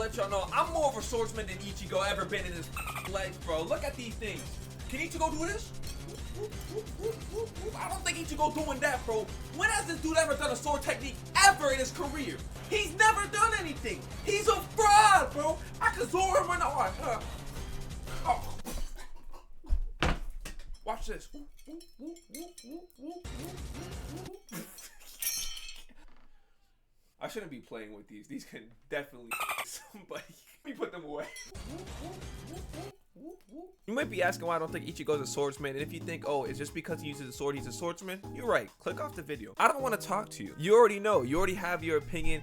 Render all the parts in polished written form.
let y'all know I'm more of a swordsman than Ichigo ever been in his life, bro. Look at these things. Can Ichigo do this? I don't think Ichigo doing that, bro. When has this dude ever done a sword technique ever in his career? He's never done anything. He's a fraud, bro. I could Zoro him in the heart. Oh. Watch this. I shouldn't be playing with these. These can definitely somebody. Let me put them away. You might be asking why I don't think Ichigo's a swordsman, and if you think, oh, it's just because he uses a sword he's a swordsman, you're right. Click off the video. I don't want to talk to you. You already know. You already have your opinion.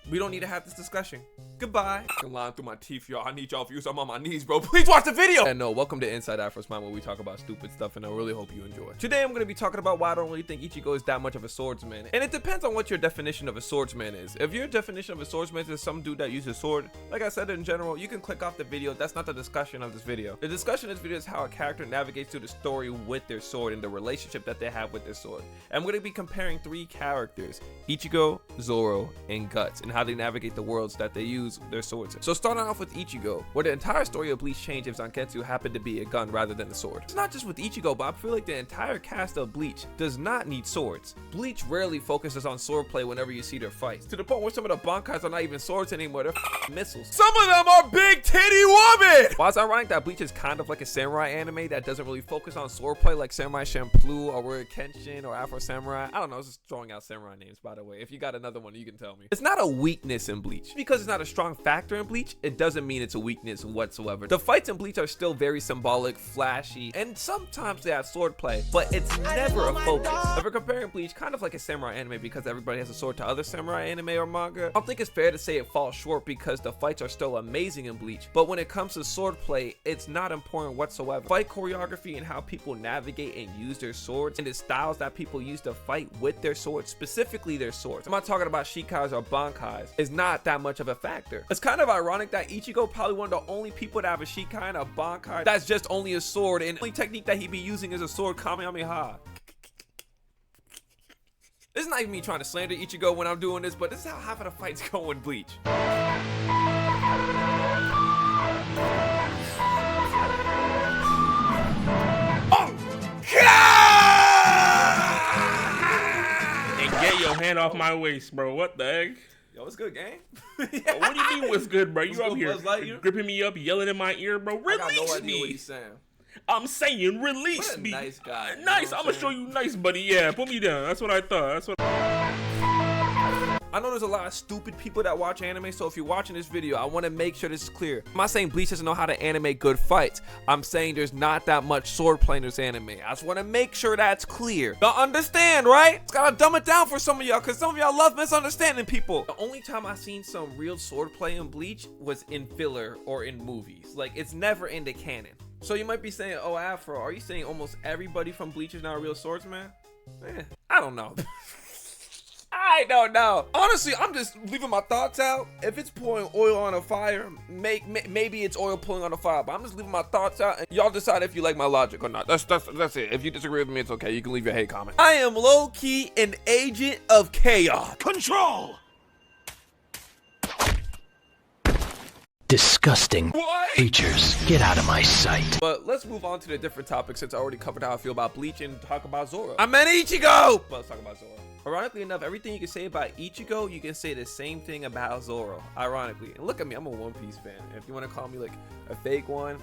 We don't need to have this discussion. Goodbye. I'm lying through my teeth, y'all. I need y'all views. I'm on my knees, bro. Please watch the video. And no, welcome to Inside Afros Mind, where we talk about stupid stuff, and I really hope you enjoy. Today, I'm going to be talking about why I don't really think Ichigo is that much of a swordsman. And it depends on what your definition of a swordsman is. If your definition of a swordsman is some dude that uses a sword, like I said in general, you can click off the video. That's not the discussion of this video. The discussion of this video is how a character navigates through the story with their sword and the relationship that they have with their sword. And I'm going to be comparing 3 characters, Ichigo, Zoro, and Guts, and how they navigate the worlds that they use their swords in. So starting off with Ichigo, where the entire story of Bleach changes if Zangetsu happened to be a gun rather than a sword. It's not just with Ichigo, but I feel like the entire cast of Bleach does not need swords. Bleach rarely focuses on swordplay whenever you see their fights, to the point where some of the bankais are not even swords anymore, they're missiles. Some of them are big titty women! While it's ironic that Bleach is kind of like a samurai anime that doesn't really focus on swordplay like Samurai Champloo or Warrior Kenshin or Afro Samurai. I don't know, I was just throwing out samurai names, by the way. If you got another one, you can tell me. It's not a weakness in Bleach. Because it's not a strong factor in Bleach, it doesn't mean it's a weakness whatsoever. The fights in Bleach are still very symbolic, flashy, and sometimes they have swordplay, but it's never a focus. If we're comparing Bleach kind of like a samurai anime because everybody has a sword to other samurai anime or manga, I don't think it's fair to say it falls short because the fights are still amazing in Bleach, but when it comes to swordplay, it's not important whatsoever. Fight choreography and how people navigate and use their swords and the styles that people use to fight with their swords, specifically their swords. I'm not talking about Shikais or Bankais. It's not that much of a factor. It's kind of ironic that Ichigo probably one of the only people to have a Shikai and a Bankai that's just only a sword, and the only technique that he be using is a sword Kamehameha. This is not even me trying to slander Ichigo when I'm doing this, but this is how half of the fights go in Bleach. Oh, and get your hand off my waist, bro. What the heck? Yo, what's good, gang? What do you mean what's good, bro? You up here gripping me up, yelling in my ear, bro. Release I got no idea me. What he's saying. I'm saying release What a me. Nice guy. Nice. I'm gonna show you nice, buddy. Yeah, put me down. That's what I thought. That's what. I know there's a lot of stupid people that watch anime, so if you're watching this video, I want to make sure this is clear. I'm not saying Bleach doesn't know how to animate good fights. I'm saying there's not that much swordplay in this anime. I just want to make sure that's clear. Y'all understand, right? It's gotta dumb it down for some of y'all, because some of y'all love misunderstanding people. The only time I've seen some real swordplay in Bleach was in filler or in movies. Like, it's never in the canon. So you might be saying, oh, Afro, are you saying almost everybody from Bleach is not a real swordsman? I don't know. I don't know. Honestly, I'm just leaving my thoughts out. If it's pouring oil on a fire, maybe it's oil pulling on a fire, but I'm just leaving my thoughts out, and y'all decide if you like my logic or not. That's it. If you disagree with me, it's okay. You can leave your hate comment. I am low-key an agent of chaos. Control! Disgusting creatures. Get out of my sight. But let's move on to the different topics since I already covered how I feel about Bleach and talk about Zoro. I meant Ichigo! But let's talk about Zoro. Ironically enough, everything you can say about Ichigo, you can say the same thing about Zoro. Ironically. And look at me, I'm a One Piece fan. If you want to call me like a fake one,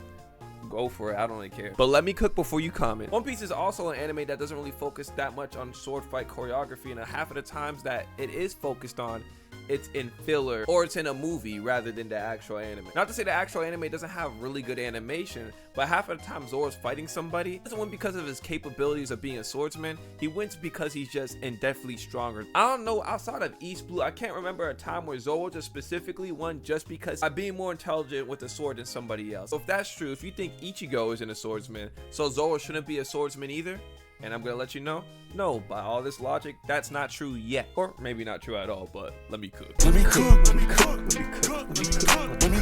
go for it. I don't really care. But let me cook before you comment. One Piece is also an anime that doesn't really focus that much on sword fight choreography, and half of the times that it is focused on, it's in filler or it's in a movie rather than the actual anime. Not to say the actual anime doesn't have really good animation, but half of the time Zoro's fighting somebody, he doesn't win because of his capabilities of being a swordsman. He wins because he's just indefinitely stronger. I don't know, outside of East Blue, I can't remember a time where Zoro just specifically won just because by being more intelligent with a sword than somebody else. So if that's true, if you think Ichigo isn't a swordsman, so Zoro shouldn't be a swordsman either? And I'm gonna let you know, no, by all this logic, that's not true yet. Or maybe not true at all, but let me cook.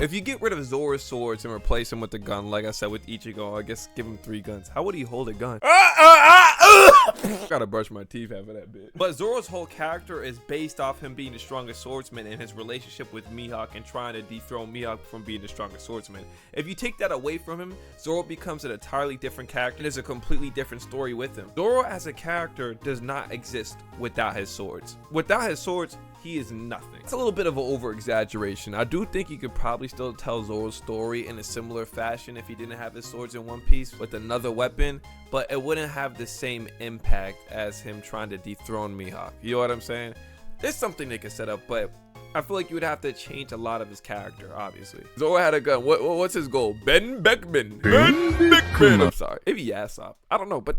If you get rid of Zoro's swords and replace him with a gun, like I said with Ichigo, I guess give him 3 guns. How would he hold a gun? Gotta brush my teeth after that bit. But Zoro's whole character is based off him being the strongest swordsman and his relationship with Mihawk and trying to dethrone Mihawk from being the strongest swordsman. If you take that away from him, Zoro becomes an entirely different character and there's a completely different story with him. Zoro as a character does not exist without his swords. Without his swords, he is nothing. It's a little bit of an over-exaggeration. I do think you could probably still tell Zoro's story in a similar fashion if he didn't have his swords in One Piece with another weapon, but it wouldn't have the same impact as him trying to dethrone Mihawk. You know what I'm saying? There's something they could set up, but I feel like you would have to change a lot of his character, obviously. Zoro had a gun. What's his goal? Ben Beckman. Ben Beckman. I'm sorry. Maybe Yasop. I don't know, but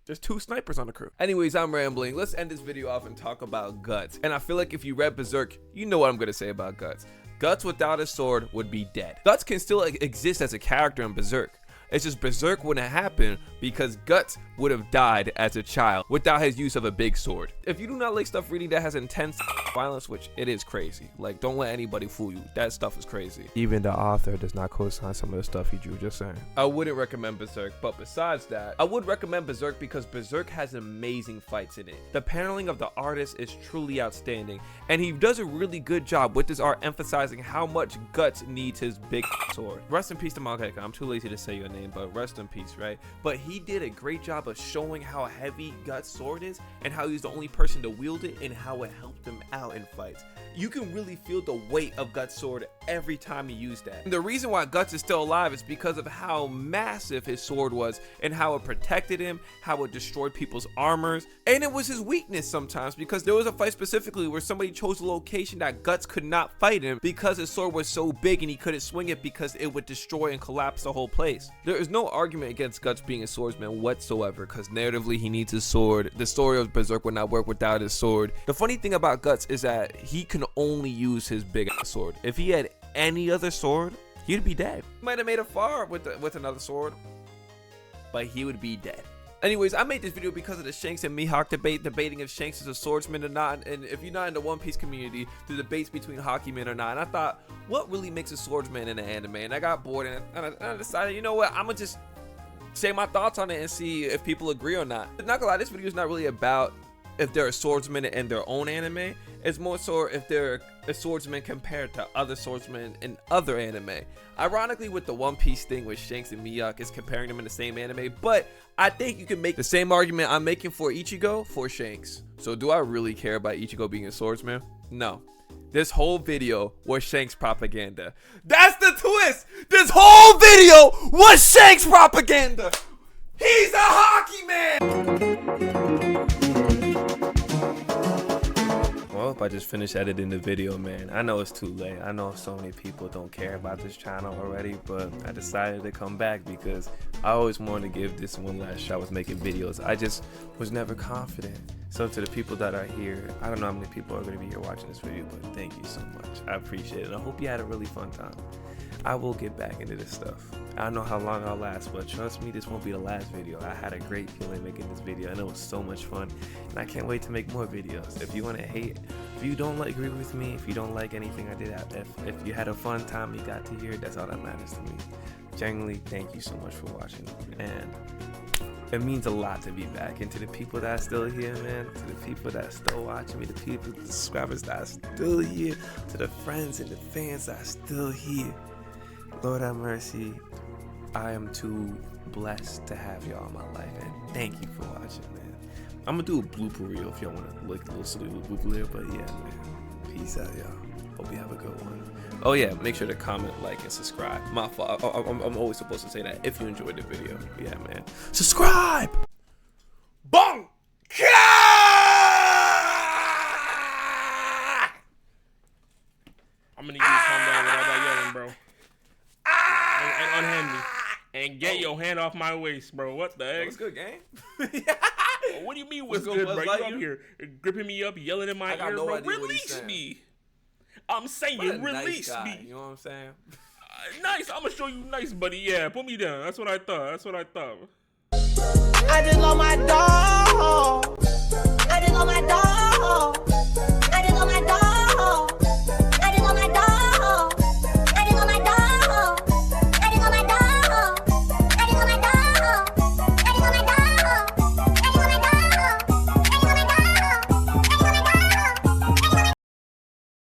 there's 2 snipers on the crew. Anyways, I'm rambling. Let's end this video off and talk about Guts. And I feel like if you read Berserk, you know what I'm going to say about Guts. Guts without a sword would be dead. Guts can still exist as a character in Berserk. It's just Berserk wouldn't happen because Guts would have died as a child without his use of a big sword. If you do not like stuff reading that has intense violence, which it is crazy, like don't let anybody fool you, that stuff is crazy. Even the author does not co-sign some of the stuff he drew, just saying. I wouldn't recommend Berserk, but besides that, I would recommend Berserk because Berserk has amazing fights in it. The paneling of the artist is truly outstanding, and he does a really good job with this art emphasizing how much Guts needs his big sword. Rest in peace to mangaka. I'm too lazy to say your name, but rest in peace, right? But he did a great job of showing how heavy Guts' sword is and how he's the only person to wield it and how it helped him out in fights. You can really feel the weight of Guts' sword every time he used that. And the reason why Guts is still alive is because of how massive his sword was and how it protected him, how it destroyed people's armors, and it was his weakness sometimes because there was a fight specifically where somebody chose a location that Guts could not fight him because his sword was so big and he couldn't swing it because it would destroy and collapse the whole place. There is no argument against Guts being a swordsman whatsoever because narratively he needs his sword. The story of Berserk would not work without his sword. The funny thing about Guts is that he can only use his big sword. If he had any other sword, he'd be dead. He might have made a far with another sword, but he would be dead. Anyways, I made this video because of the Shanks and Mihawk debate, debating if Shanks is a swordsman or not, and if you're not in the One Piece community, the debates between hockey men or not. And I thought, what really makes a swordsman in an anime? And I got bored, and I decided, you know what, I'm gonna just say my thoughts on it and see if people agree or not. But not gonna lie, this video is not really about if they're a swordsman in their own anime. It's more so if they're a swordsman compared to other swordsmen in other anime. Ironically, with the One Piece thing with Shanks and Mihawk is comparing them in the same anime, but I think you can make the same argument I'm making for Ichigo for Shanks. So do I really care about Ichigo being a swordsman? No. This whole video was Shanks propaganda. That's the twist! This whole video was Shanks propaganda! He's a hockey man! Well, I just finished editing the video, man. I know it's too late. I know so many people don't care about this channel already, but I decided to come back because I always wanted to give this one last shot with making videos. I just was never confident. So to the people that are here, I don't know how many people are going to be here watching this video, but thank you so much. I appreciate it. I hope you had a really fun time. I will get back into this stuff. I don't know how long I'll last, but trust me, this won't be the last video. I had a great feeling making this video, and it was so much fun, and I can't wait to make more videos. If you want to hate, if you don't agree with me, if you don't like anything I did, if you had a fun time you got to hear, that's all that matters to me. Genuinely, thank you so much for watching, and it means a lot to be back. And to the people that are still here, man, to the people that are still watching me, the people, the subscribers that are still here, to the friends and the fans that are still here, Lord have mercy, I am too blessed to have y'all in my life, and thank you for watching, man. I'm gonna do a blooper reel if y'all want to look a little silly with blooper reel, but yeah, man. Peace out, y'all. Hope you have a good one. Oh yeah, make sure to comment, like, and subscribe. My fault. I'm always supposed to say that if you enjoyed the video. Yeah, man. Subscribe! Bong! I'm gonna need you to calm down without that yelling, bro. And unhand me. And get your hand off my waist, bro. What the heck? What's good, gang? What do you mean what's good, bro? You up here gripping me up, yelling in my ear, bro. Release me. I'm saying, release me. You know what I'm saying? Nice. I'm gonna show you nice, buddy. Yeah, put me down. That's what I thought. I just love my dog. I just love my dog.